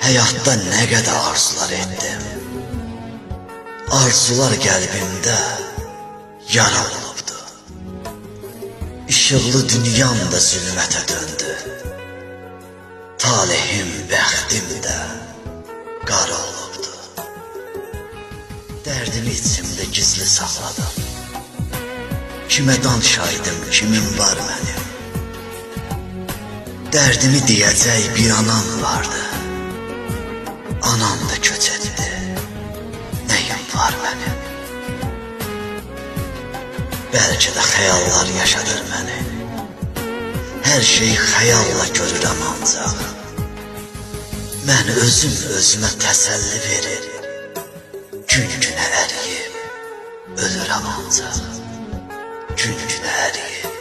Həyatda nə qədər arzular etdim. Arzular qəlbimdə yara olubdu. İşıqlı dünyam da zülmətə döndü. Talihim, bəxtim də qara olubdu. Dərdimi içimdə gizli saxladım. Kimə danışaydım, kimin var mənim? Dərdimi deyəcək bir anam vardı. Anam da köç etdi. Nəyim var mənim? Bəlkə də xəyallar yaşadır məni. Hər şeyi xəyalla görürəm ancaq. Mən özüm özümə təsəlli verir. Gün günə əriyib ölürəm ancaq. Gün günə əriyib